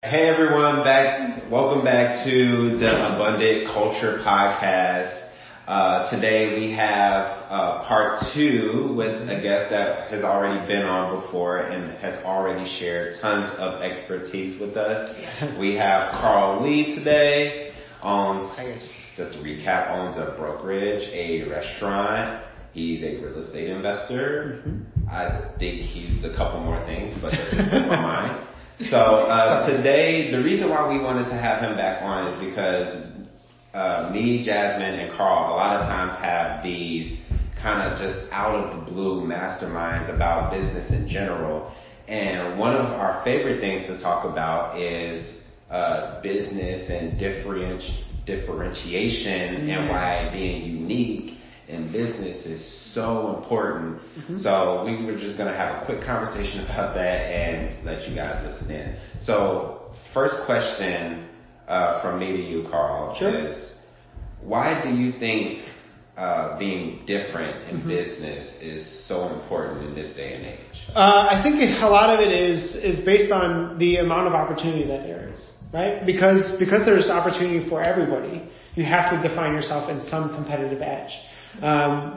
Hey everyone, welcome back to the Abundant Culture Podcast. Today we have part 2 with a guest that has already been on before and has already shared tons of expertise with us. Yeah. We have Carl Lee today. Just to recap, owns a brokerage, a restaurant. He's a real estate investor. Mm-hmm. I think he's a couple more things, but that's in my mind. So today, the reason why we wanted to have him back on is because me, Jasmine, and Carl a lot of times have these kind of just out of the blue masterminds about business in general. And one of our favorite things to talk about is business and differentiation and why being unique in business is so important. Mm-hmm. So we were just going to have a quick conversation about that and let you guys listen in. So first question from me to you, Carl, is why do you think being different in business is so important in this day and age? I think a lot of it is based on the amount of opportunity that there is, right? Because there's opportunity for everybody, you have to define yourself in some competitive edge.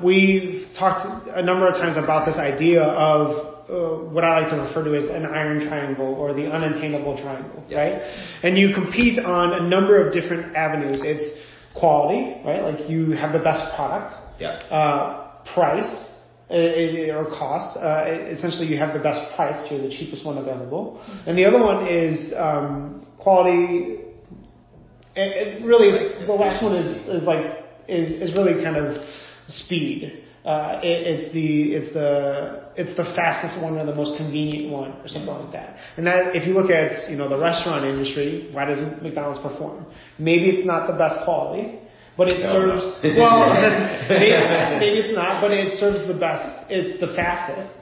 We've talked a number of times about this idea of what I like to refer to as an iron triangle or the unattainable triangle, right? And you compete on a number of different avenues. It's quality, right? Like you have the best product. Price or cost. Essentially, you have the best price. You're the cheapest one available. And the other one is quality. It really, the last one is really kind of speed. It's the fastest one or the most convenient one or something like that. And that, if you look at, the restaurant industry, why doesn't McDonald's perform? Maybe it's not the best quality, but it serves, maybe it's not, but it serves the best. It's the fastest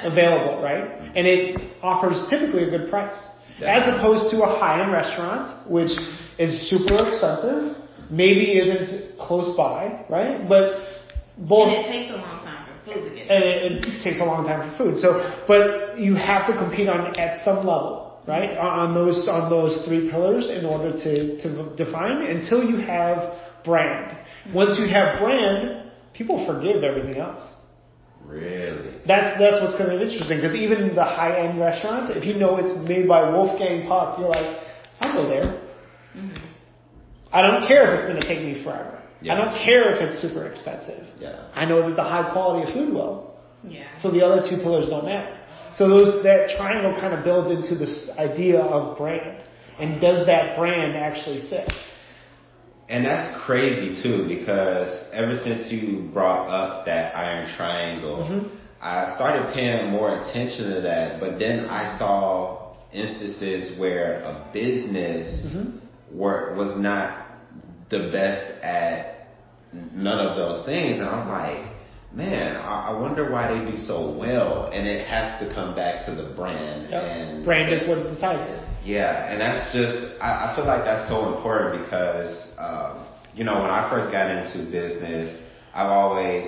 available, right? And it offers typically a good price. As opposed to a high-end restaurant, which is super expensive, maybe isn't close by, right? But both. And it takes a long time for food to get. And it takes a long time for food. So, but you have to compete at some level, right? On those 3 pillars in order to define until you have brand. Once you have brand, people forgive everything else. Really? That's what's kind of interesting, because even the high-end restaurant, if you know it's made by Wolfgang Puck, you're like, I'll go there. Mm-hmm. I don't care if it's going to take me forever. Yeah. I don't care if it's super expensive. Yeah. I know that the high quality of food will. Yeah. So the other 2 pillars don't matter. So that triangle kind of builds into this idea of brand. And does that brand actually fit? And that's crazy too, because ever since you brought up that iron triangle, I started paying more attention to that. But then I saw instances where a business was not the best at none of those things, and I was like, man, I wonder why they do so well. And it has to come back to the brand. And brand is what decides it. Yeah, and that's just, I feel like that's so important because, when I first got into business, I've always,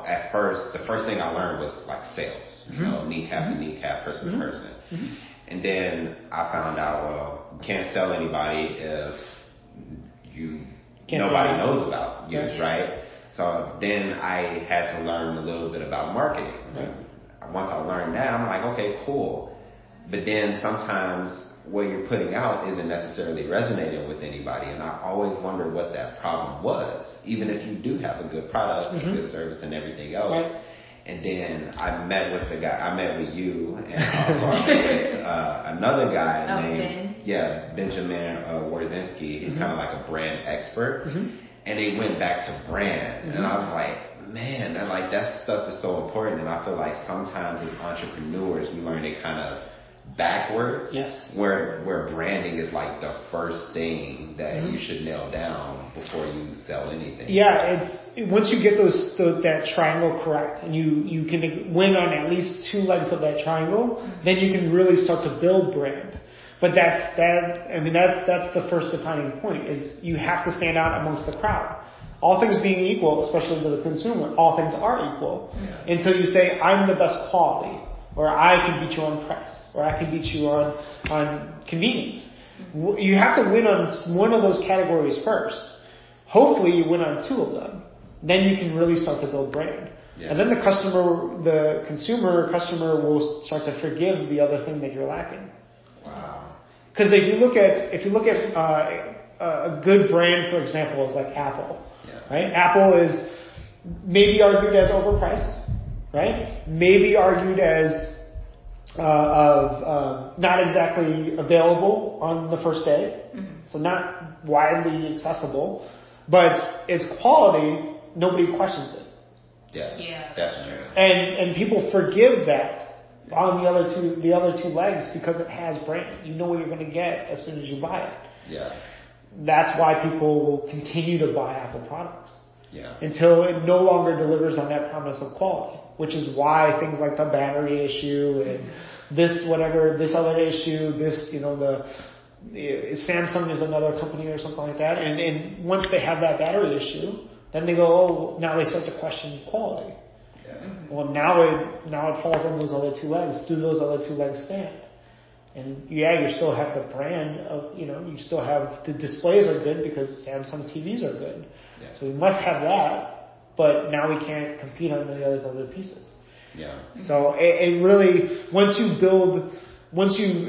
at first, the first thing I learned was like sales, kneecap to kneecap, person to person. Mm-hmm. And then I found out, well, you can't sell anybody if nobody knows about you, right? So then I had to learn a little bit about marketing. Right. Once I learned that, I'm like, okay, cool. But then sometimes what you're putting out isn't necessarily resonating with anybody, and I always wondered what that problem was, even if you do have a good product, a good service, and everything else. Right. And then I met with I met with you, and also I met with another guy named Benjamin Warzinski. He's kind of like a brand expert, and they went back to brand, and I was like, man, that stuff is so important. And I feel like sometimes as entrepreneurs, we learn it kind of backwards. Yes. Where branding is like the first thing that you should nail down before you sell anything. Yeah, it's once you get that triangle correct, and you can win on at least 2 legs of that triangle, then you can really start to build brand. But that's the first defining point, is you have to stand out amongst the crowd. All things being equal, especially to the consumer, all things are equal until you say, I'm the best quality. or I can beat you on price, or I can beat you on convenience. You have to win on one of those categories first. Hopefully you win on two of them. Then you can really start to build brand. Yeah. And then the customer will start to forgive the other thing that you're lacking. Wow. Because if you look at a good brand, for example, is like Apple. Yeah. Right? Apple is maybe argued as overpriced, right? Maybe argued as not exactly available on the first day, so not widely accessible, but its quality, nobody questions it. Yeah, that's true. And people forgive that on the other two legs because it has brand. You know what you're going to get as soon as you buy it. Yeah. That's why people will continue to buy Apple products. Yeah. Until it no longer delivers on that promise of quality, which is why things like the battery issue and this other issue, Samsung is another company or something like that. And once they have that battery issue, then they go, now they start to question quality. Yeah. Well, now it falls on those other two legs. Do those other two legs stand? And you still have the brand of, you still have the displays are good because Samsung TVs are good. Yeah. So we must have that, but now we can't compete on those other pieces. Yeah. So it really, once you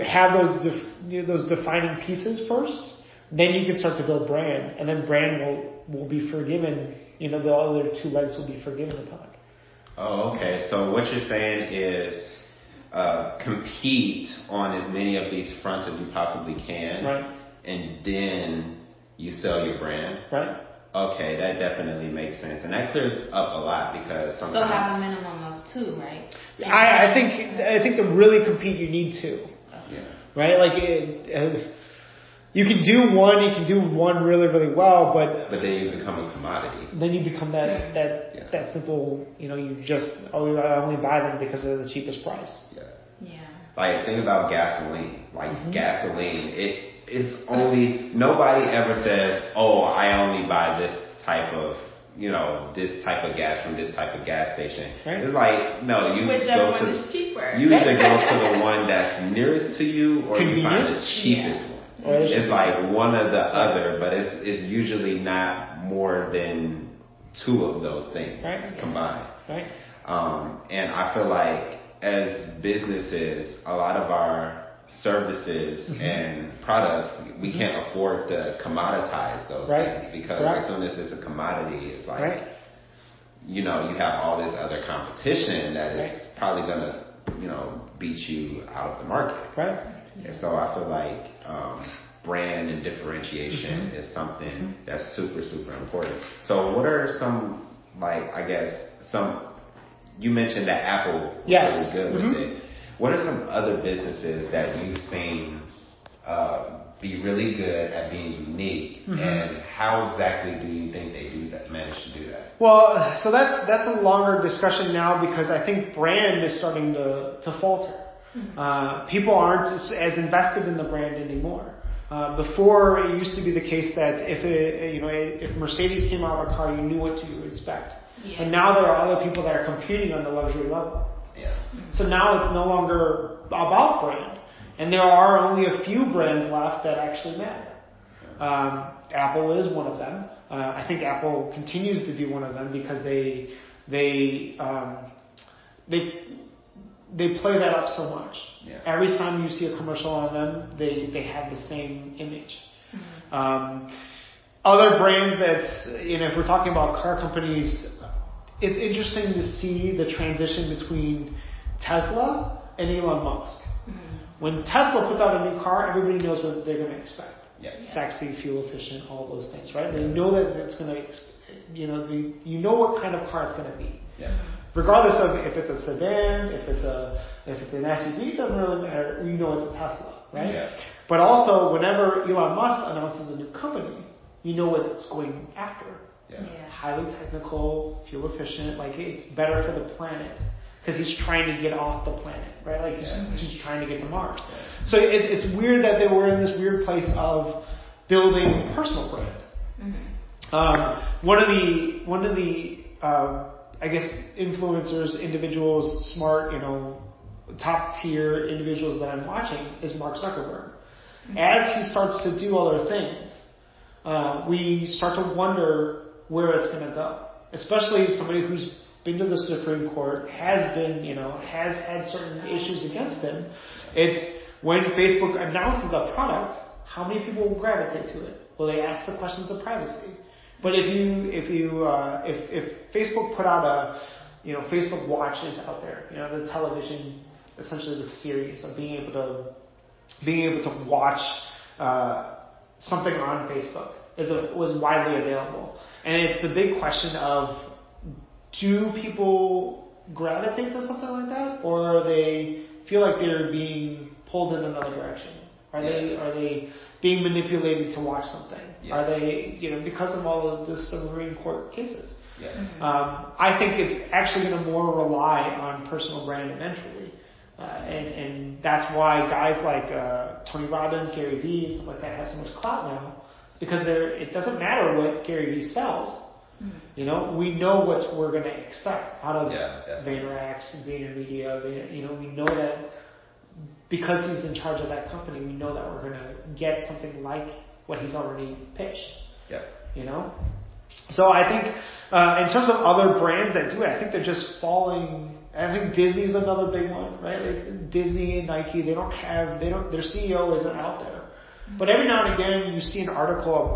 have those defining pieces first, then you can start to build brand, and then brand will be forgiven. The other two legs will be forgiven upon. Oh, okay. So what you're saying is compete on as many of these fronts as you possibly can, right? And then you sell your brand, right? Okay, that definitely makes sense, and that clears up a lot because sometimes. So have a minimum of two, right? I think to really compete, you need two. Yeah. Right, like you can do one really, really well, but then you become a commodity. Then you become that simple. I only buy them because they're the cheapest price. Yeah. Yeah. Like think about gasoline. Gasoline, it's only nobody ever says, "Oh, I only buy this type of gas from this type of gas station." Right. It's like no, you whichever one is cheaper. You either go to the one that's nearest to you, or you find the cheapest one. It's like one or the other, but it's usually not more than two of those things combined. Right. And I feel like as businesses, a lot of our services and products, we can't afford to commoditize those things because as soon as it's a commodity, it's like, you have all this other competition that is probably going to, beat you out of the market. Right. And so I feel like brand and differentiation is something that's super, super important. So what are some, you mentioned that Apple was really good with it. What are some other businesses that you've seen be really good at being unique, and how exactly do you think they manage to do that? Well, so that's a longer discussion now because I think brand is starting to falter. People aren't as invested in the brand anymore. Before, it used to be the case that if Mercedes came out with a car, you knew what to expect. Yeah. And now there are other people that are competing on the luxury level. Yeah. So now it's no longer about brand. And there are only a few brands left that actually matter. Apple is one of them. I think Apple continues to be one of them because they play that up so much. Yeah. Every time you see a commercial on them, they have the same image. Other brands if we're talking about car companies, it's interesting to see the transition between Tesla and Elon Musk. When Tesla puts out a new car, everybody knows what they're going to expect. Yeah. Sexy, fuel efficient, all those things, right? They know that it's going to, you know what kind of car it's going to be. Yeah. Regardless of if it's a sedan, if it's an SUV, it doesn't really matter. You know it's a Tesla, right? Yeah. But also, whenever Elon Musk announces a new company, you know what it's going after. Yeah. Highly technical, fuel efficient, it's better for the planet. Because he's trying to get off the planet, right? He's trying to get to Mars. Yeah. So it's weird that they were in this weird place of building personal brand. One of the I guess influencers, individuals, smart, top tier individuals that I'm watching is Mark Zuckerberg. As he starts to do other things, we start to wonder where it's going to go. Especially somebody who's been to the Supreme Court, has had certain issues against him. It's when Facebook announces a product, how many people will gravitate to it? Will they ask the questions of privacy? But if Facebook put out Facebook Watch is out there, the television, essentially the series of being able to watch something on Facebook was widely available. And it's the big question of, do people gravitate to something like that, or they feel like they're being pulled in another direction? Are they being manipulated to watch something? Yeah. Are they, because of all of the Supreme Court cases? Yeah. I think it's actually going to more rely on personal brand eventually. And that's why guys like Tony Robbins, Gary Vee, and stuff like that have so much clout now, because it doesn't matter what Gary Vee sells. We know what we're going to expect out of VaynerX and VaynerMedia. We know that because he's in charge of that company, we know that we're going to get something like what he's already pitched. Yeah. So I think in terms of other brands that do it, I think they're just falling. I think Disney's another big one, right? Like Disney and Nike, their CEO isn't out there. But every now and again, you see an article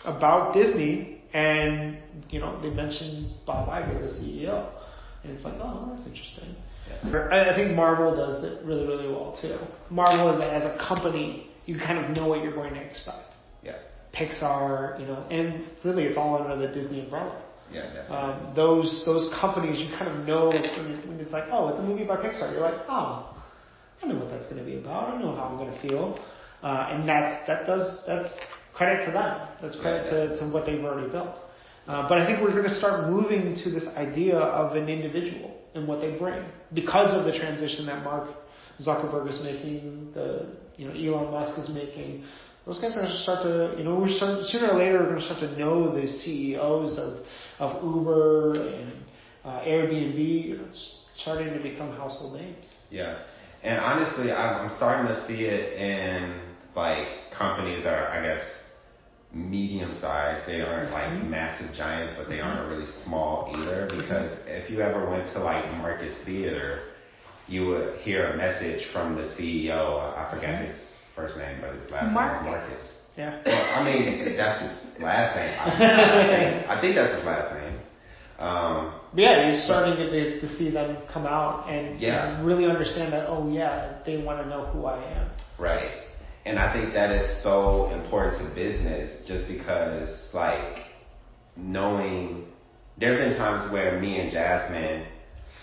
about Disney, and they mention Bob Iger, the CEO, and it's like, oh, that's interesting. Yeah. I think Marvel does it really, really well too. Marvel as a company, you kind of know what you're going to expect. Yeah. Pixar, and really it's all under the Disney umbrella. Yeah, definitely. Those companies, you kind of know when it's like, oh, it's a movie by Pixar. You're like, oh, I know what that's going to be about. I know how I'm going to feel, and that's credit to them. That's credit to what they've already built. But I think we're going to start moving to this idea of an individual and what they bring because of the transition that Mark Zuckerberg is making, Elon Musk is making. Those guys are going to start to, sooner or later, we're going to start to know the CEOs of Uber and Airbnb. It's starting to become household names. Yeah. And honestly, I'm starting to see it in like companies that are, I guess, medium sized. They aren't like massive giants, but they aren't really small either. Because if you ever went to like Marcus Theater, you would hear a message from the CEO. I forgot his first name, but his last name is Marcus. Yeah. Well, I mean, that's his last name. I think that's his last name. You're starting to see them come out and really understand that, they want to know who I am. Right. And I think that is so important to business just because, like, knowing, there have been times where me and Jasmine,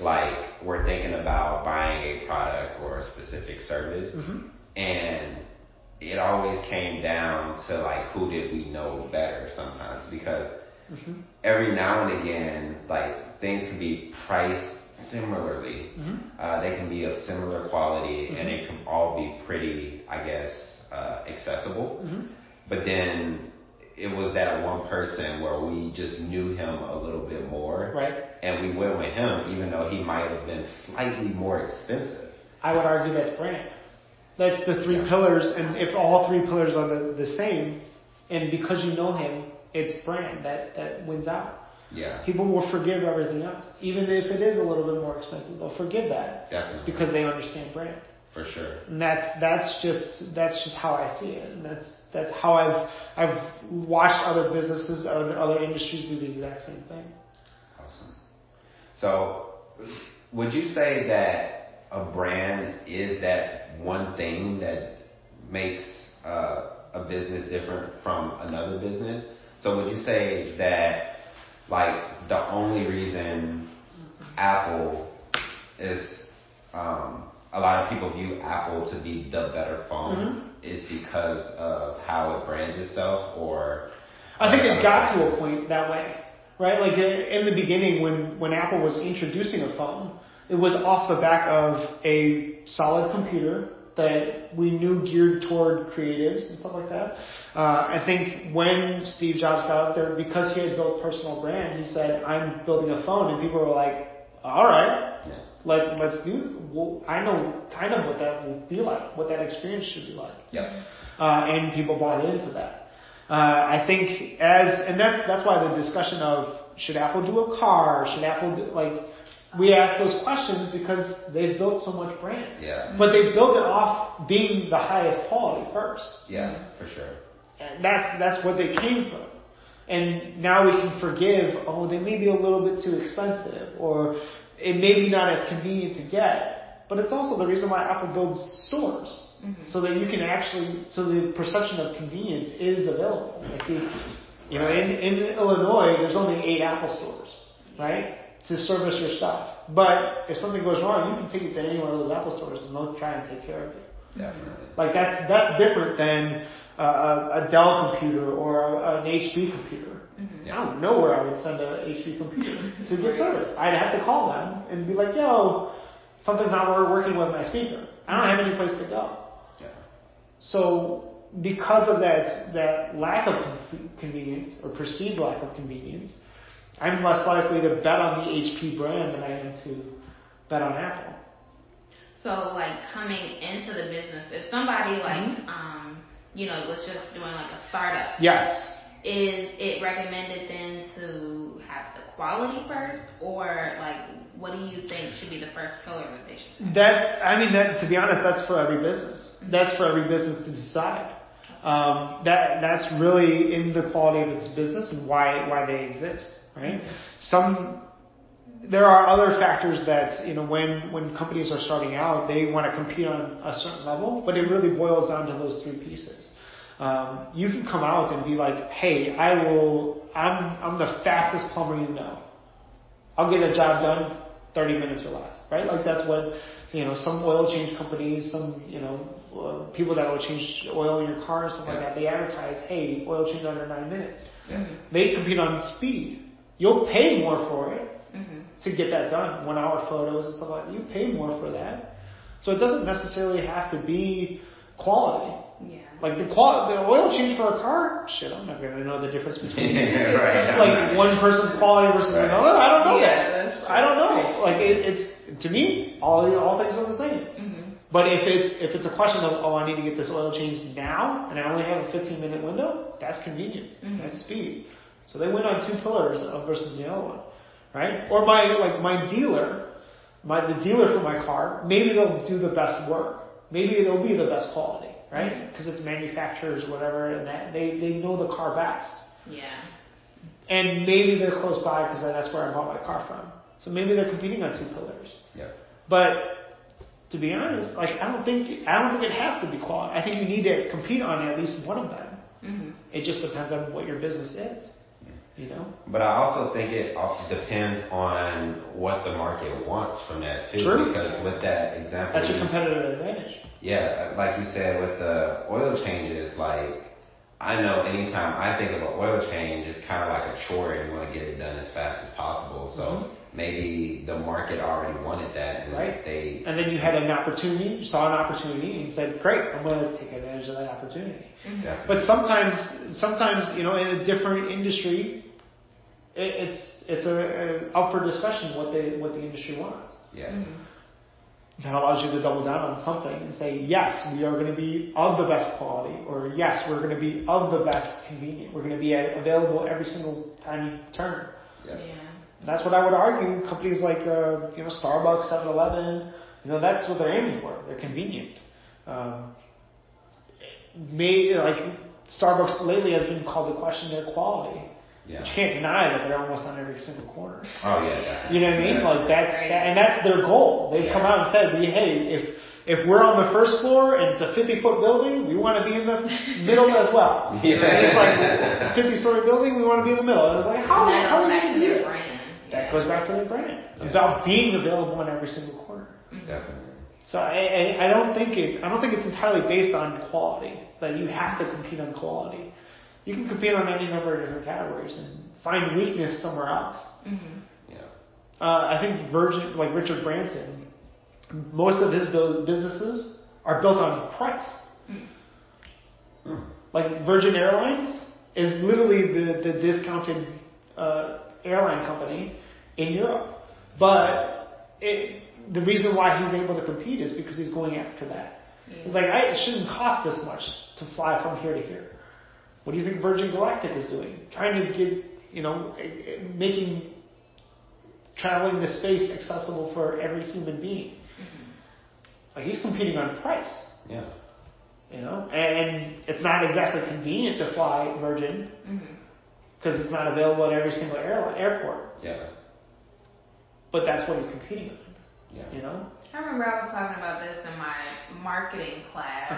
like, we're thinking about buying a product or a specific service, and it always came down to, like, who did we know better sometimes, because every now and again, like, things can be priced similarly. They can be of similar quality, and it can all be pretty, I guess, accessible. But then it was that one person where we just knew him a little bit more. Right. And we went with him even though he might have been slightly more expensive. I would argue that's brand. That's the three pillars, and if all three pillars are the same, and because you know him, it's brand that wins out. Yeah. People will forgive everything else. Even if it is a little bit more expensive, they'll forgive that. Definitely. Because they understand brand. For sure. And that's just how I see it. And that's how I've watched other businesses, other industries do the exact same thing. Awesome. So would you say that a brand is that one thing that makes a business different from another business? So would you say that, like, the only reason Apple is a lot of people view Apple to be the better phone is because of how it brands itself, or? I think it got to a point that way, right? Like in the beginning when Apple was introducing a phone, it was off the back of a solid computer that we knew geared toward creatives and stuff like that. I think when Steve Jobs got up there, because he had built personal brand, he said, I'm building a phone, and people were like, all right. Yeah. Let's do. Well, I know kind of what that will be like, what that experience should be like. Yep. And people bought into that. I think that's why the discussion of should Apple do a car, should Apple do, we ask those questions because they've built so much brand. Yeah. But they built it off being the highest quality first. Yeah, for sure. And that's what they came from. And now we can forgive, they may be a little bit too expensive, or it may be not as convenient to get. But it's also the reason why Apple builds stores. Mm-hmm. So that you can so the perception of convenience is available. In Illinois, there's only 8 Apple stores, right? To service your stuff. But if something goes wrong, you can take it to any one of those Apple stores and they'll try and take care of it. Definitely. That's different than a Dell computer or an HP computer. Mm-hmm. I don't know where I would send a HP computer to get service. I'd have to call them and be like, yo, something's not working with my speaker. I don't have any place to go. Yeah. So because of that lack of convenience or perceived lack of convenience, I'm less likely to bet on the HP brand than I am to bet on Apple. So, coming into the business, if somebody was just doing a startup. Yes. Is it recommended then to have the quality first, or what do you think should be the first pillar that they should say? To be honest, that's for every business. That's for every business to decide. That's really in the quality of its business and why they exist, right? There are other factors that, when companies are starting out, they want to compete on a certain level, but it really boils down to those 3 pieces. You can come out and be like, hey, I'm the fastest plumber you know. I'll get a job done 30 minutes or less, right? That's what, some oil change companies, some, people that will change oil in your car and stuff like that, they advertise, hey, oil change under 9 minutes. Mm-hmm. They compete on speed. You'll pay more for it to get that done. 1 hour photos and stuff like that. You pay more for that. So it doesn't necessarily have to be quality. Yeah. The oil change for a car, I'm not going to know the difference between right. One person's quality versus another. I don't know that. I don't know. It's to me, all things are the same. Mm-hmm. But if it's a question of I need to get this oil changed now and I only have a 15-minute window, that's convenience. Mm-hmm. That's speed. So they win on 2 pillars versus the other one, right? Or my dealer, the dealer for my car, maybe they'll do the best work. Maybe it'll be the best quality. Right? Because it's manufacturers, whatever, and that they know the car best. Yeah. And maybe they're close by because that's where I bought my car from. So maybe they're competing on 2 pillars. Yeah. But to be honest, I don't think it has to be quality. I think you need to compete on at least one of them. Mm-hmm. It just depends on what your business is. But I also think it depends on what the market wants from that too. True. Because with that example, that's your competitive advantage. Yeah, like you said with the oil changes, I know anytime I think of an oil change, it's kind of like a chore and you want to get it done as fast as possible. So maybe the market already wanted that, and and then you had an opportunity, you saw an opportunity, and said, "Great, I'm going to take advantage of that opportunity." Mm-hmm. But sometimes, in a different industry, it's up for discussion what the industry wants. Yeah. Mm-hmm. That allows you to double down on something and say, yes, we are going to be of the best quality, or yes, we're going to be of the best convenient. We're going to be available every single time you turn. Yeah. That's what I would argue. Companies like Starbucks, 7-Eleven, that's what they're aiming for. They're convenient. Starbucks lately has been called to question their quality. Yeah. But you can't deny that they're almost on every single corner. Oh yeah. You know what I mean? And that's their goal. They've come out and said, hey, if we're on the first floor and it's a 50-foot building, we want to be in the middle as well. Yeah. And it's a 50-story building, we want to be in the middle. And it's how are we going to do that? That goes back to their brand. Yeah. About being available in every single corner. Mm-hmm. Definitely. So I don't think it's entirely based on quality, that you have to compete on quality. You can compete on any number of different categories and find weakness somewhere else. Mm-hmm. Yeah. I think Virgin, Richard Branson, most of his businesses are built on price. Mm-hmm. Virgin Airlines is literally the discounted airline company in Europe, but the reason why he's able to compete is because he's going after that. Yeah. It's like, it shouldn't cost this much to fly from here to here. What do you think Virgin Galactic is doing? Trying to get, making traveling to space accessible for every human being. Mm-hmm. Like, he's competing on price. Yeah. And it's not exactly convenient to fly Virgin because it's not available at every single airport. Yeah. But that's what he's competing on. Yeah. I remember I was talking about this in my marketing class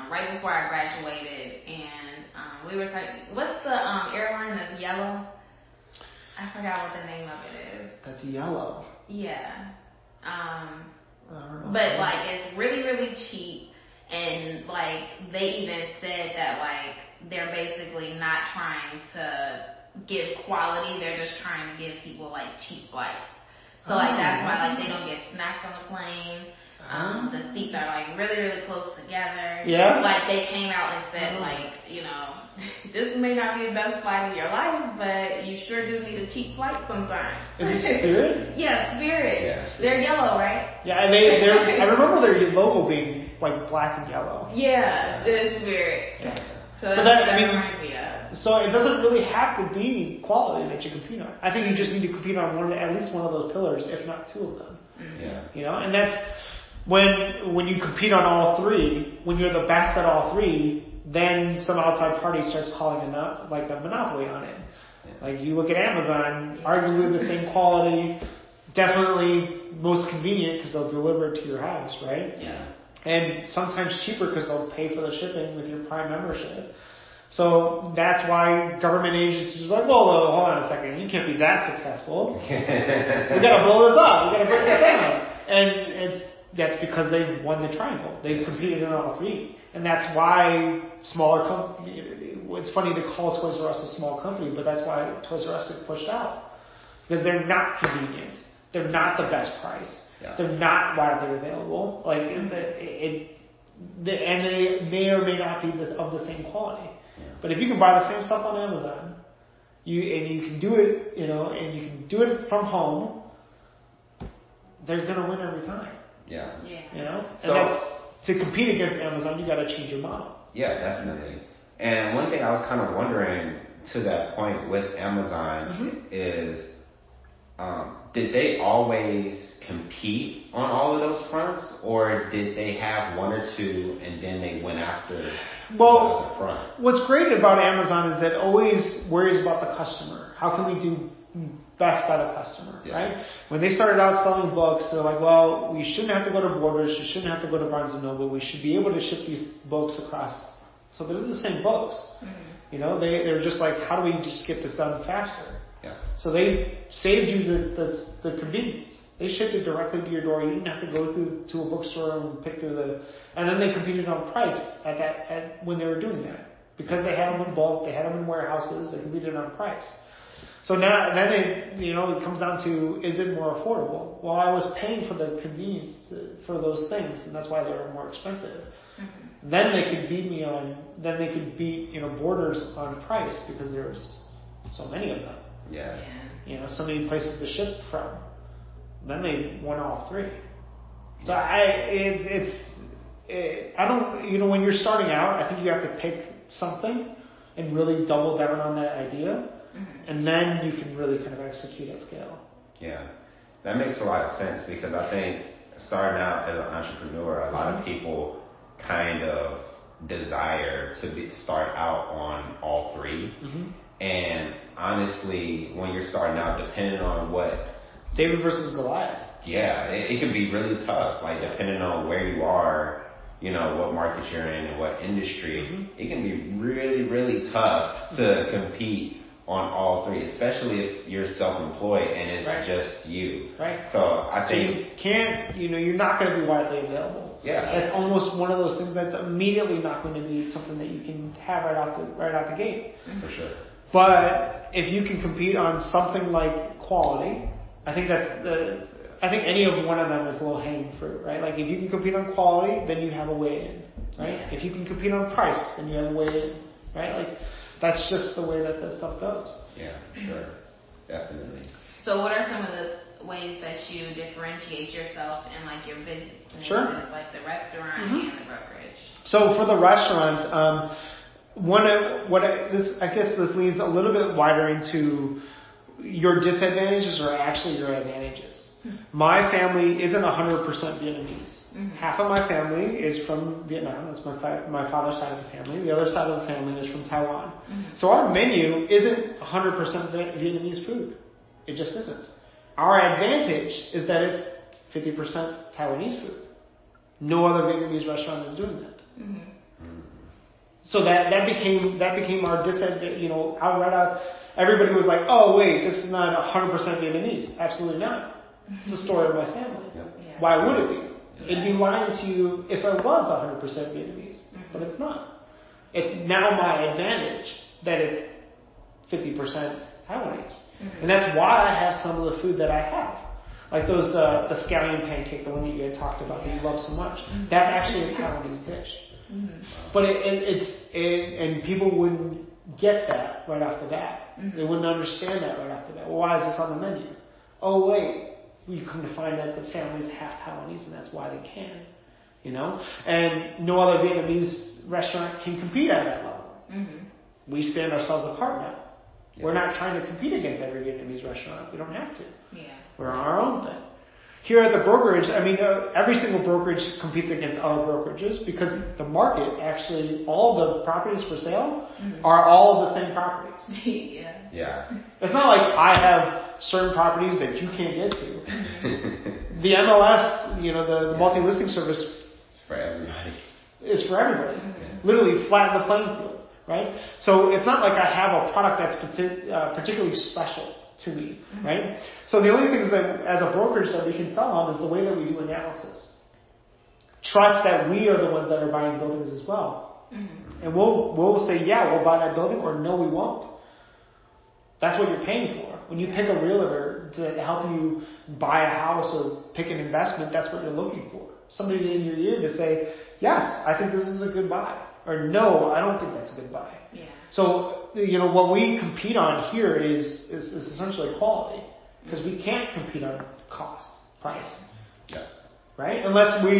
right before I graduated, and we were talking. What's the airline that's yellow? I forgot what the name of it is. That's yellow. Yeah. But like it's really, really cheap. And, like, they even said that, like, they're basically not trying to give quality. They're just trying to give people, like, cheap flights. So, like, that's why, like, they don't get snacks on the plane. The seats are, like, really, really close together. Yeah. Like, they came out and said, like, this may not be the best flight of your life, but you sure do need a cheap flight sometimes. Is it Spirit? Yeah, Spirit. Yes. They're yellow, right? Yeah, and I remember their logo being like black and yellow. Yeah, the Spirit. Yeah. So that's what that reminds me of. So it doesn't really have to be quality that you compete on. I think you just need to compete on at least one of those pillars, if not two of them. Yeah. And that's when you compete on all three, when you're the best at all three, then some outside party starts calling a monopoly on it. Yeah. Like you look at Amazon, arguably the same quality, definitely most convenient because they'll deliver it to your house, right? Yeah. And sometimes cheaper because they'll pay for the shipping with your Prime membership. So that's why government agencies are like, whoa, hold on a second, you can't be that successful. We gotta blow this up. We gotta break it down. And that's because they've won the triangle. They've competed in all three. And that's why smaller companies, it's funny to call Toys R Us a small company, but that's why Toys R Us gets pushed out. Because they're not convenient. They're not the best price. Yeah. They're not widely available. And they may or may not be of the same quality. Yeah. But if you can buy the same stuff on Amazon, you can do it, and you can do it from home, they're gonna win every time. Yeah. And that's, to compete against Amazon, you got to change your model. Yeah, definitely. And one thing I was kind of wondering to that point with Amazon is, did they always compete on all of those fronts, or did they have one or two and then they went after the other front? What's great about Amazon is that it always worries about the customer. How can we do best by the customer, right? When they started out selling books, they're like, well, we shouldn't have to go to Borders, we shouldn't have to go to Barnes & Noble, we should be able to ship these books across. So they're the same books. They're just like, how do we just get this done faster? Yeah. So they saved you the convenience. They shipped it directly to your door. You didn't have to go to a bookstore and pick through and then they competed on price when they were doing that. Because they had them in bulk, they had them in warehouses, they competed on price. So then it comes down to, is it more affordable? Well, I was paying for the convenience for those things, and that's why they were more expensive. Then they could beat Borders on price because there's so many of them. Yeah. So many places to ship from. Then they won all three. So when you're starting out, I think you have to pick something and really double down on that idea. And then you can really kind of execute at scale. Yeah, that makes a lot of sense because I think starting out as an entrepreneur, a lot of people kind of desire to start out on all three. And honestly, when you're starting out, depending on what David versus Goliath. Yeah, it can be really tough. Like depending on where you are, what market you're in and what industry, it can be really, really tough to compete on all three, especially if you're self-employed and it's just you. Right. So I think you can't, you're not going to be widely available. Yeah. That's almost one of those things that's immediately not going to be something that you can have right out the gate. For sure. But if you can compete on something like quality, I think any of one of them is low hanging fruit, right? Like if you can compete on quality, then you have a way in, right? Yeah. If you can compete on price, then you have a way in, right? Like that's just the way that stuff goes. Yeah, sure. Definitely. So what are some of the ways that you differentiate yourself in like your business, Sure. like the restaurant and the brokerage? So for the restaurants, I guess this leads a little bit wider into your disadvantages or actually your advantages. My family isn't 100% Vietnamese. Half of my family is from Vietnam. That's my father's side of the family. The other side of the family is from Taiwan. So our menu isn't 100% Vietnamese food. It just isn't. Our advantage is that it's 50% Taiwanese food. No other Vietnamese restaurant is doing that. So that became our disadvantage. Everybody was like, "Oh wait, this is not 100% Vietnamese." Absolutely not. It's the story of my family. Yeah. Why would it be? It'd be lying to you if it was 100% Vietnamese, but it's not. It's now my advantage that it's 50% Taiwanese, and that's why I have some of the food that I have, like those the scallion pancake, the one that you had talked about that you love so much. That's actually a Taiwanese dish, but and people wouldn't get that right off the bat. They wouldn't understand that right off the bat. Well, why is this on the menu? Oh wait. You come to find that the family's half Taiwanese, and that's why they can, And no other Vietnamese restaurant can compete at that level. We stand ourselves apart now. Yeah. We're not trying to compete against every Vietnamese restaurant. We don't have to. Yeah. We're on our own thing. Here at the brokerage, every single brokerage competes against other brokerages because the market, actually, all the properties for sale are all the same properties. Yeah. It's not like I have certain properties that you can't get to. The MLS, the multi-listing service, it's for everybody. Is for everybody. Literally flatten the playing field, right? So it's not like I have a product that's particularly special to me, right? So the only things that, as a brokerage, that we can sell on is the way that we do analysis. Trust that we are the ones that are buying buildings as well. And we'll say, yeah, we'll buy that building, or no, we won't. That's what you're paying for. When you pick a realtor to help you buy a house or pick an investment, that's what you're looking for. Somebody in your ear to say, yes, I think this is a good buy. Or no, I don't think that's a good buy. Yeah. So, what we compete on here is essentially quality. Because we can't compete on cost, price. Yeah. Right? Unless what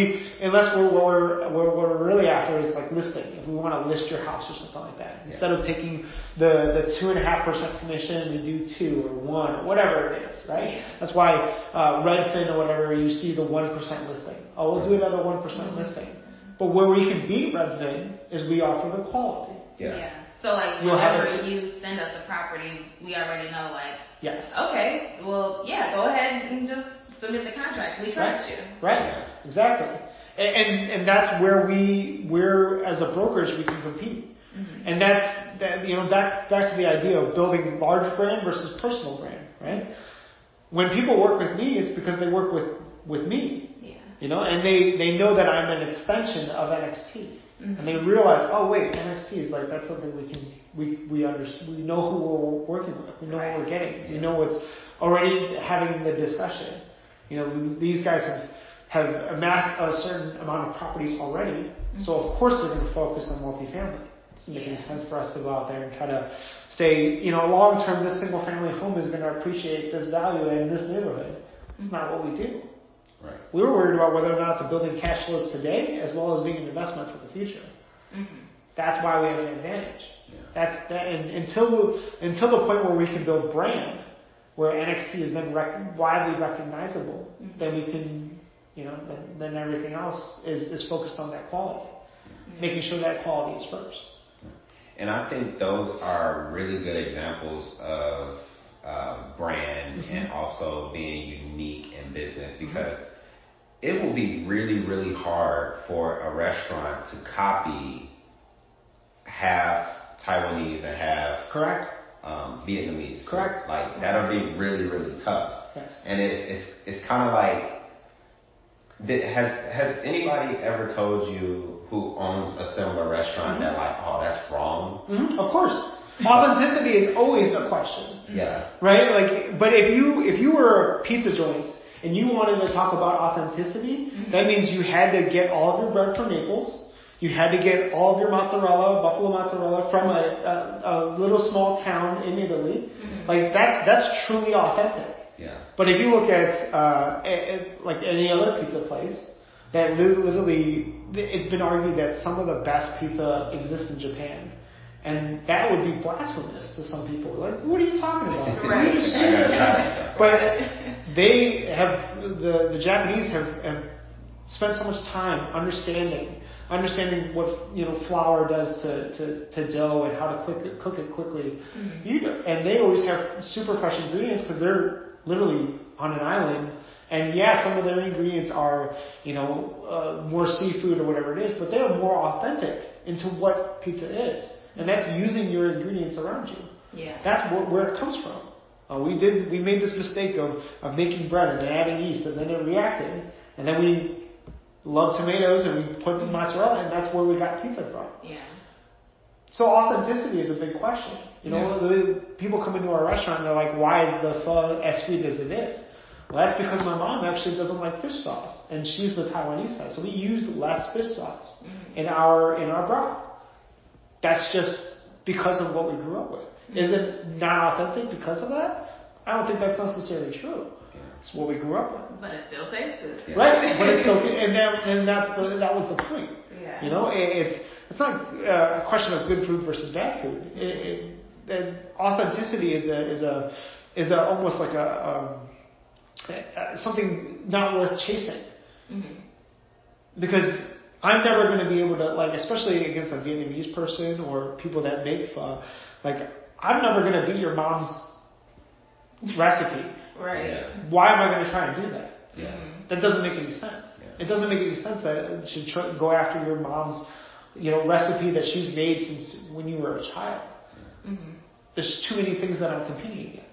we're really after is like listing. If we want to list your house or something like that. Instead of taking the 2.5% commission, we do 2 or 1 or whatever it is, right? Yeah. That's why Redfin or whatever, you see the 1% listing. Oh, we'll do another 1% listing. But where we can beat Redfin is we offer the quality. Yeah. So whenever you send us a property, we already know yes. Okay, well, yeah, go ahead and just submit the contract. We trust you. Right. Exactly. And that's where we're as a brokerage we can compete. And that's the idea of building large brand versus personal brand, right? When people work with me, it's because they work with me. Yeah. And they know that I'm an extension of NXT. And they realize, oh wait, NXT is that's something we understand. We know who we're working with. We know what we're getting. Yeah. We know what's already having the discussion. These guys have amassed a certain amount of properties already. So of course they're going to focus on multifamily. It doesn't make any sense for us to go out there and try to say, long term this single family home is going to appreciate this value in this neighborhood. It's not what we do. Right. We were worried about whether or not the building cash flows today, as well as being an investment for the future. That's why we have an advantage. Yeah. And until the point where we can build brand, where NXT is then widely recognizable, then we can, then everything else is focused on that quality, making sure that quality is first. And I think those are really good examples of brand and also being unique in business, because it will be really, really hard for a restaurant to copy half Taiwanese and half Vietnamese. Correct. That'll be really, really tough. Yes. And it's kind of has anybody ever told you who owns a similar restaurant that that's wrong? Of course. Authenticity is always a question. Yeah. Right? But if you were a pizza joint and you wanted to talk about authenticity, that means you had to get all of your bread from Naples. You had to get all of your mozzarella, buffalo mozzarella, from a little small town in Italy. That's truly authentic. Yeah. But if you look at like any other pizza place, that literally, it's been argued that some of the best pizza exists in Japan. And that would be blasphemous to some people. Like, what are you talking about? Right. But they have, the Japanese have spent so much time understanding what flour does to dough and how to cook it quickly. Mm-hmm. And they always have super fresh ingredients because they're literally on an island. And yeah, some of their ingredients are more seafood or whatever it is, but they are more authentic into what pizza is, and that's using your ingredients around you. Yeah, that's where it comes from. We made this mistake of making bread and then adding yeast, and then it reacted, and then we love tomatoes and we put the mozzarella, and that's where we got pizza from. Yeah. So authenticity is a big question. The people come into our restaurant and they're like, "Why is the pho as sweet as it is?" Well, that's because my mom actually doesn't like fish sauce, and she's the Taiwanese side, so we use less fish sauce in our broth. That's just because of what we grew up with. Is it not authentic because of that? I don't think that's necessarily true. It's what we grew up with. But it still tastes good. Yeah. Right, but it's still good, and that was the point. Yeah. It's not a question of good food versus bad food. And authenticity is almost like something not worth chasing. Mm-hmm. Because I'm never going to be able to, especially against a Vietnamese person or people that make pho, I'm never going to beat your mom's recipe. Right. Yeah. Why am I going to try and do that? Yeah. That doesn't make any sense. Yeah. It doesn't make any sense that you should go after your mom's, recipe that she's made since when you were a child. Mm-hmm. There's too many things that I'm competing against.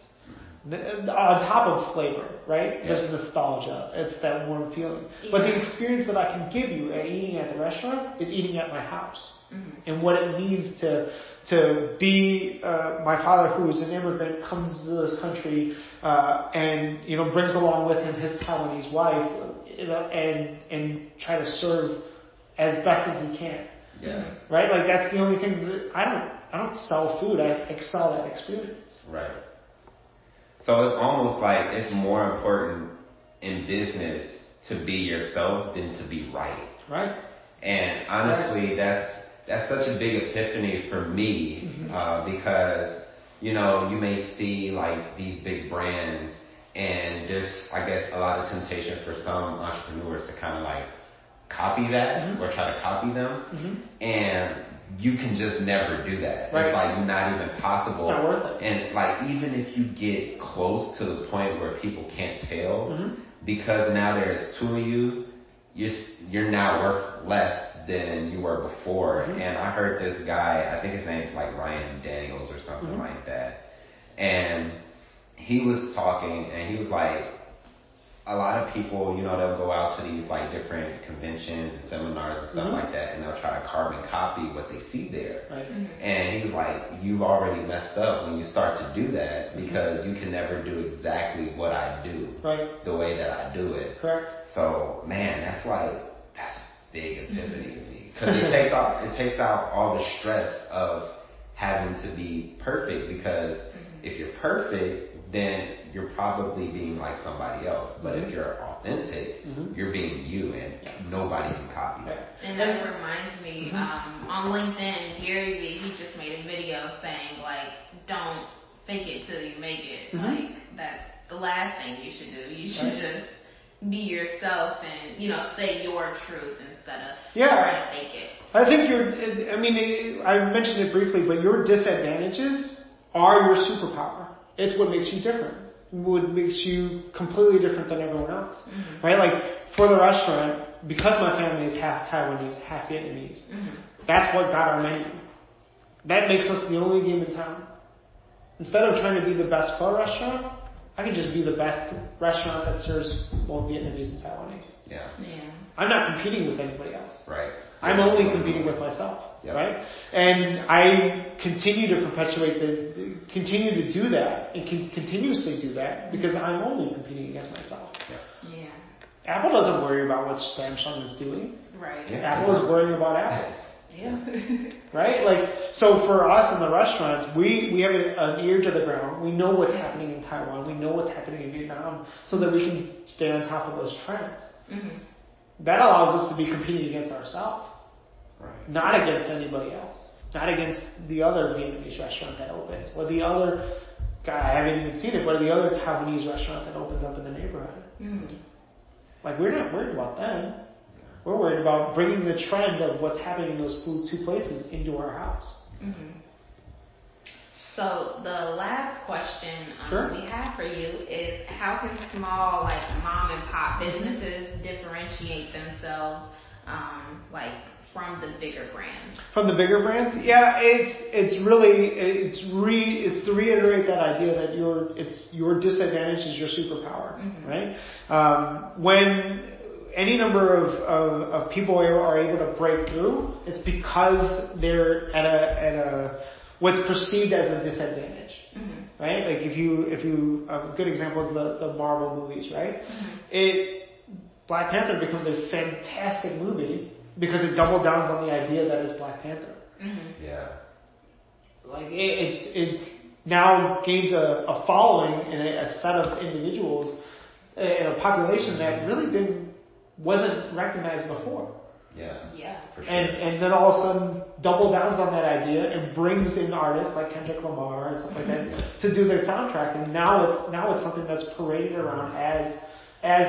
On top of flavor, right? Yeah. There's nostalgia. It's that warm feeling. Yeah. But the experience that I can give you at eating at the restaurant is eating at my house. Mm-hmm. And what it means to be my father, who is an immigrant, comes to this country and brings along with him his Taiwanese wife and try to serve as best as he can. Yeah. Right? That's the only thing that I don't sell food. I excel at experience. Right. So it's almost like it's more important in business to be yourself than to be right. Right. And honestly, that's such a big epiphany for me, because, you may see these big brands, and there's, I guess, a lot of temptation for some entrepreneurs to kind of copy that or try to copy them. Mm-hmm. And you can just never do that. Right. It's not even possible. It's not worth it. And even if you get close to the point where people can't tell, because now there's two of you, you're now worth less than you were before. Mm-hmm. And I heard this guy, I think his name's Ryan Daniels or something like that. And he was talking, and he was a lot of people, they'll go out to these different conventions and seminars and stuff like that, and they'll try to carbon copy what they see there. Right. And he was you've already messed up when you start to do that, because you can never do exactly what I do, the way that I do it. Correct. So, man, that's a big epiphany to me, because it takes out all the stress of having to be perfect, because if you're perfect, then you're probably being like somebody else. But if you're authentic, you're being you, and nobody can copy that. And that reminds me, on LinkedIn, Gary Vee, he just made a video saying, don't fake it till you make it. That's the last thing you should do. You should just be yourself and, say your truth instead of trying to fake it. I think I mentioned it briefly, but your disadvantages are your superpower. It's what makes you different. What makes you completely different than everyone else. Mm-hmm. Right? For the restaurant, because my family is half Taiwanese, half Vietnamese, that's what got our menu. That makes us the only game in town. Instead of trying to be the best pho restaurant, I can just be the best restaurant that serves both Vietnamese and Taiwanese. Yeah. I'm not competing with anybody else. Right. I'm only competing with myself. Yep. Right? And I continue to continue to do that and can continuously do that because I'm only competing against myself. Yeah. Apple doesn't worry about what Samsung is doing. Right. Yeah. Apple is worrying about Apple. Yeah. Right? Like, so for us in the restaurants, we have an ear to the ground. We know what's happening in Taiwan. We know what's happening in Vietnam so that we can stay on top of those trends. Mm-hmm. That allows us to be competing against ourselves. Right. Not against anybody else. Not against the other Vietnamese restaurant that opens. Or the other, God, I haven't even seen it, but the other Taiwanese restaurant that opens up in the neighborhood. Mm-hmm. Like, we're not worried about them. We're worried about bringing the trend of what's happening in those two places into our house. Mm-hmm. So the last question Sure. we have for you is, how can small, like, mom and pop businesses differentiate themselves, like, from the bigger brands? From the bigger brands, yeah, it's to reiterate that idea that your disadvantage is your superpower, Mm-hmm. right? When any number of people are able to break through, it's because they're at a what's perceived as a disadvantage, Mm-hmm. right? Like if you a good example is the Marvel movies, right? Mm-hmm. Black Panther becomes a fantastic movie because it double downs on the idea that it's Black Panther. Mm-hmm. Yeah. Like it now gains a following and a set of individuals in a population that really wasn't recognized before. Yeah. Yeah. For sure. And then all of a sudden double downs on that idea and brings in artists like Kendrick Lamar and stuff like that to do their soundtrack. And now it's something that's paraded around as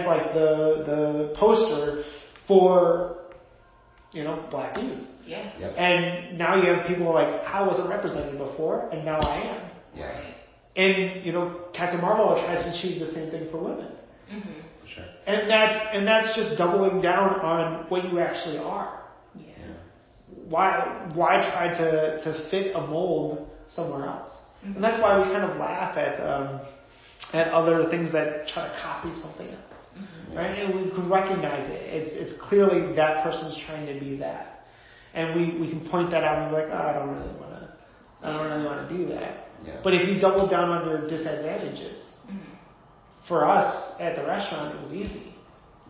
like the poster for, Black youth. Yeah. Yep. And now you have people like, I wasn't represented before, and now I am. Yeah. Right. And, Captain Marvel tries to achieve the same thing for women. Mm-hmm. For sure. And that's just doubling down on what you actually are. Yeah. Why try to fit a mold somewhere else? Mm-hmm. And that's why we kind of laugh at other things that try to copy something else. Mm-hmm. Right? And we can recognize it. It's clearly that person's trying to be that. And we can point that out and be like, I don't really want to do that. Yeah. But if you double down on your disadvantages, Mm-hmm. for us at the restaurant it was easy.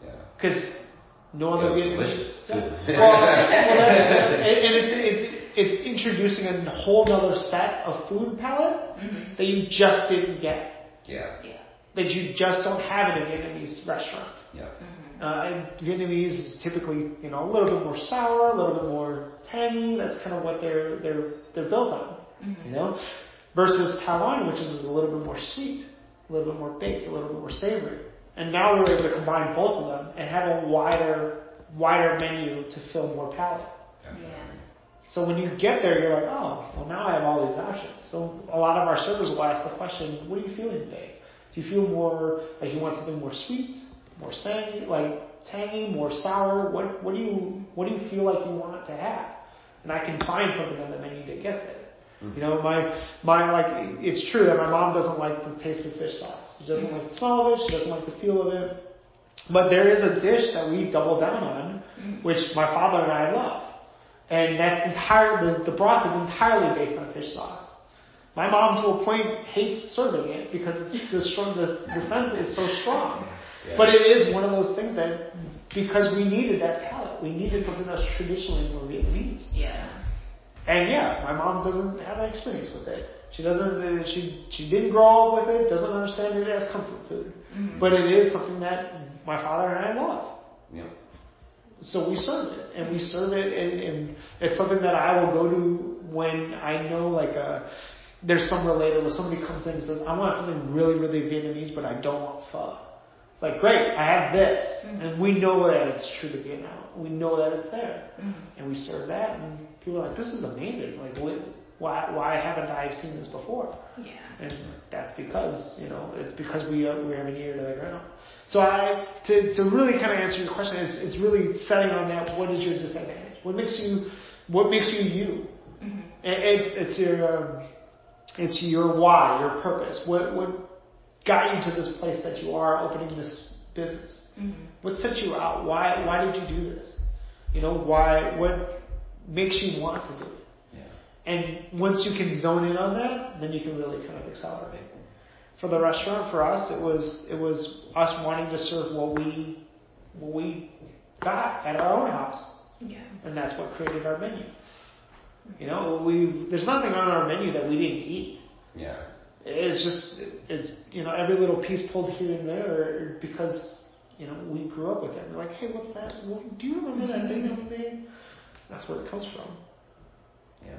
Yeah. Because no other It was Vietnamese. delicious too. And it's introducing a whole other set of food palette Mm-hmm. that you just didn't get. Yeah. Yeah. That you just don't have in a Vietnamese restaurant. Yeah. Mm-hmm. And Vietnamese is typically, a little bit more sour, a little bit more tangy. That's kind of what they're built on, Mm-hmm. Versus Taiwan, which is a little bit more sweet, a little bit more baked, a little bit more savory. And now we're able to combine both of them and have a wider menu to fill more palate. Yeah. So when you get there, you're like, oh, well now I have all these options. So a lot of our servers will ask the question, what are you feeling today? Do you feel more like you want something more sweet, more tangy, more sour? What do you feel like you want to have? And I can find something on the menu that gets it. Mm-hmm. My it's true that my mom doesn't like the taste of fish sauce. She doesn't like the smell of it. She doesn't like the feel of it. But there is a dish that we double down on, which my father and I love. And that's the broth is entirely based on fish sauce. My mom, to a point, hates serving it because the scent is so strong. Yeah. But it is one of those things that, because we needed that palate, we needed something that's traditionally more Vietnamese. Yeah. And yeah, my mom doesn't have an experience with it. She doesn't. She didn't grow up with it. Doesn't understand it as comfort food. Mm-hmm. But it is something that my father and I love. Yeah. So we serve it, and and it's something that I will go to when I know there's some related where somebody comes in and says, I want something really, really Vietnamese, but I don't want pho. It's like, great, I have this. Mm-hmm. And we know that it's true to Vietnam. We know that it's there. Mm-hmm. And we serve that, and people are like, this is amazing. Like, why haven't I seen this before? Yeah. And that's because, it's because we have an ear to the ground. So to really kind of answer your question, it's really setting on that, what is your disadvantage? What makes you you? Mm-hmm. It's your why, your purpose. What got you to this place that you are opening this business? Mm-hmm. What set you out? Why did you do this? What makes you want to do it? Yeah. And once you can zone in on that, then you can really kind of accelerate. For the restaurant, for us, it was us wanting to serve what we got at our own house. Yeah. And that's what created our menu. You know, there's nothing on our menu that we didn't eat. Yeah. It's every little piece pulled here and there because, we grew up with it. We're like, hey, what's that? Do you remember that thing that we made? That's where it comes from. Yeah.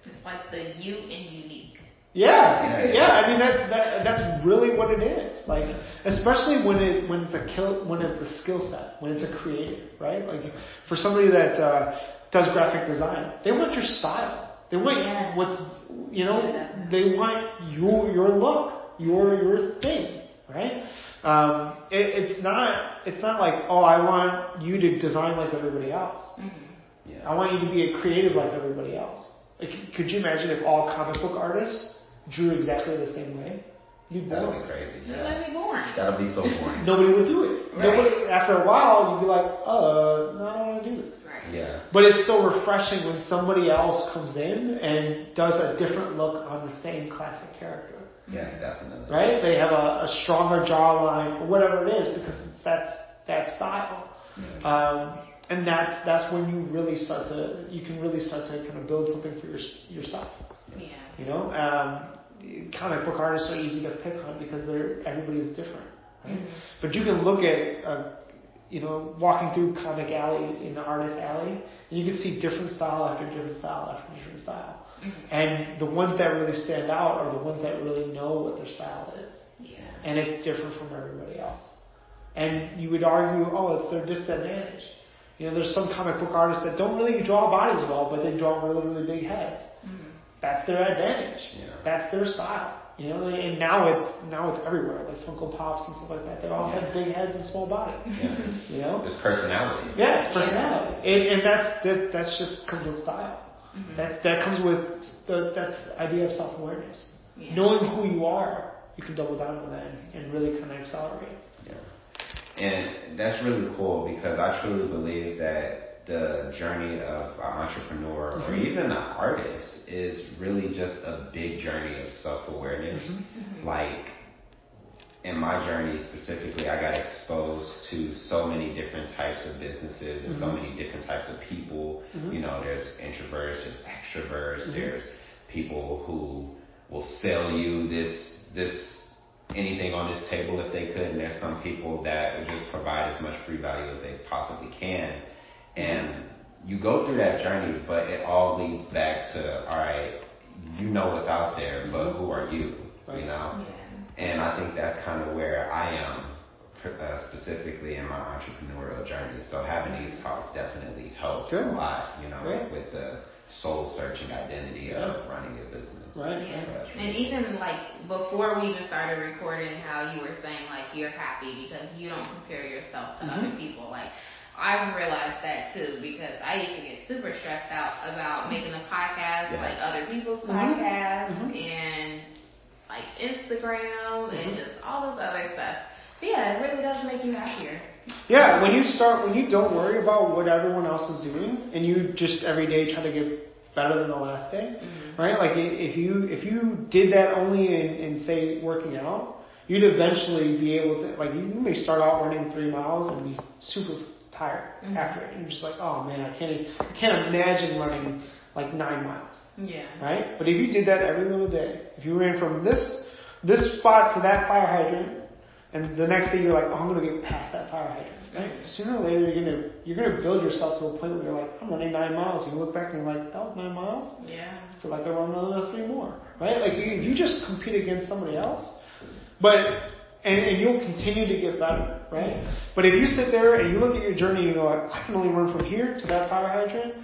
It's like the you and unique. Yeah. I mean, that's really what it is. Like, especially when it's a skill set, when it's a creative, right? Like, for somebody that does graphic design, they want your style. They want they want your look, your thing, right? It's not like, oh, I want you to design like everybody else. Mm-hmm. Yeah. I want you to be a creative like everybody else. Like, could you imagine if all comic book artists drew exactly the same way? That would be crazy. That'd be boring. That would be so boring. Nobody would do it. Right. After a while, you'd be like, no, I don't want to do this. Right. Yeah. But it's so refreshing when somebody else comes in and does a different look on the same classic character. Yeah, definitely. Right? They have a stronger jawline or whatever it is because it's that style. Yeah. And that's when you can really start to kind of build something for yourself. Yeah. Comic book artists are easy to pick on because everybody's different, right? Mm-hmm. But you can look at, walking through Comic Alley in the Artist Alley, and you can see different style after different style after different style. Mm-hmm. And the ones that really stand out are the ones that really know what their style is. Yeah. And it's different from everybody else. And you would argue, it's their disadvantage. There's some comic book artists that don't really draw bodies well, but they draw really, really big heads. Mm-hmm. That's their advantage. Yeah. That's their style. And now it's everywhere, like Funko Pops and stuff like that. They all have big heads and small bodies. Yeah. It's personality. Yeah, it's personality. And that's just comes with style. Mm-hmm. That comes with that's the idea of self-awareness. Yeah. Knowing who you are, you can double down on that and really kind of accelerate. Yeah. And that's really cool because I truly believe that the journey of an entrepreneur or even an artist is really just a big journey of self-awareness. Mm-hmm. Like, in my journey specifically, I got exposed to so many different types of businesses and so many different types of people. There's introverts, there's extroverts, there's people who will sell you this anything on this table if they could, and there's some people that will just provide as much free value as they possibly can. And you go through that journey, but it all leads back to, all right, you know what's out there, but who are you? Right. Yeah. And I think that's kind of where I am specifically in my entrepreneurial journey. So having these talks definitely helped a lot, with the soul-searching identity of running a business. Right. Yeah. And even like before we even started recording, how you were saying like you're happy because you don't compare yourself to other people. Like, I realized that too because I used to get super stressed out about making a podcast, like other people's podcasts and like Instagram and just all this other stuff. But yeah, it really does make you happier. Yeah, when you don't worry about what everyone else is doing and you just every day try to get better than the last day, right? Like if you did that only in say working out, you'd eventually be able to, like, you may start out running 3 miles and be super tired after it. And you're just like, oh man, I can't imagine running like 9 miles. Yeah. Right? But if you did that every little day, if you ran from this spot to that fire hydrant, and the next day you're like, oh, I'm gonna get past that fire hydrant. Right? Sooner or later you're gonna build yourself to a point where you're like, I'm running 9 miles. You look back and you're like, that was 9 miles? Yeah. I feel like I run another 3 more. Right? Like if you just compete against somebody else, and you'll continue to get better, right? But if you sit there and you look at your journey and you go, like, I can only run from here to that fire hydrant,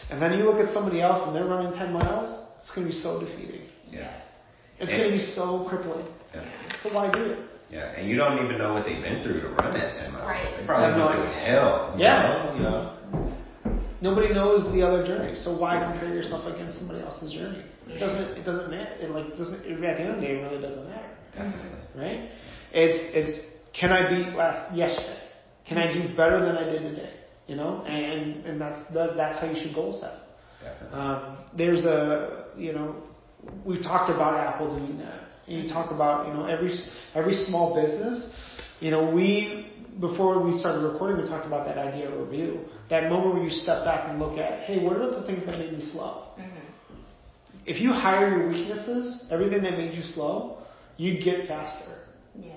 and then you look at somebody else and they're running 10 miles, it's going to be so defeating. Yeah. It's going to be so crippling. Yeah. So why do it? Yeah, and you don't even know what they've been through to run that 10 miles. Right. They probably went through hell. Yeah. Nobody knows the other journey, so why compare yourself against somebody else's journey? It doesn't matter. At the end of the day, it really doesn't matter. Definitely. Right? It's can I beat yesterday? Can I do better than I did today? And that's how you should goal set. Definitely. We've talked about Apple doing that. And you talk about, every small business, before we started recording, we talked about that idea of review. That moment where you step back and look at, hey, what are the things that made me slow? if you hire your weaknesses, everything that made you slow, you'd get faster. Yeah.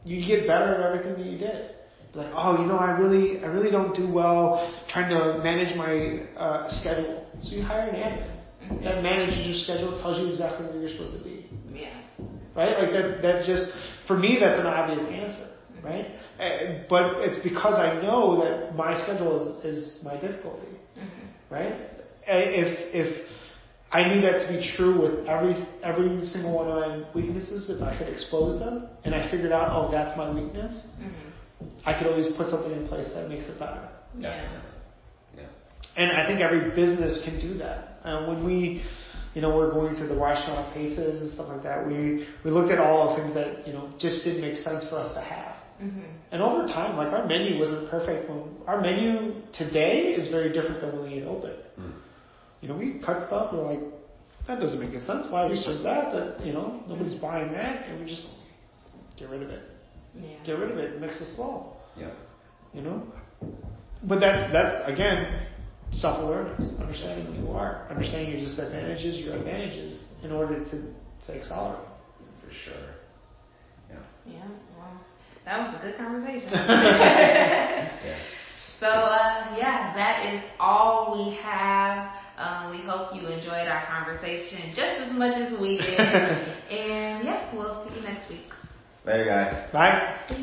You'd get better at everything that you did. Like, oh, I really don't do well trying to manage my schedule. So you hire an admin that manages your schedule, tells you exactly where you're supposed to be. Yeah. Right? Like that just, for me, that's an obvious answer. Right? But it's because I know that my schedule is my difficulty. Right? If I knew that to be true with every single one of my weaknesses, if I could expose them, and I figured out, oh, that's my weakness, I could always put something in place that makes it better. Yeah. And I think every business can do that. When we, we're going through the rational paces and stuff like that, we looked at all the things that, just didn't make sense for us to have. And over time, like, our menu wasn't perfect. Our menu today is very different than when we had opened. We cut stuff, we're like, that doesn't make any sense. Why we serve that? Nobody's buying that, and we just get rid of it. Yeah. Get rid of it. It makes us slow. Yeah. But that's again, self-awareness, understanding who you are, understanding your disadvantages, your advantages, in order to accelerate. For sure. Yeah. Yeah. Well, that was a good conversation. Yeah. So, that is all we have. We hope you enjoyed our conversation just as much as we did. And we'll see you next week. Later, guys. Bye.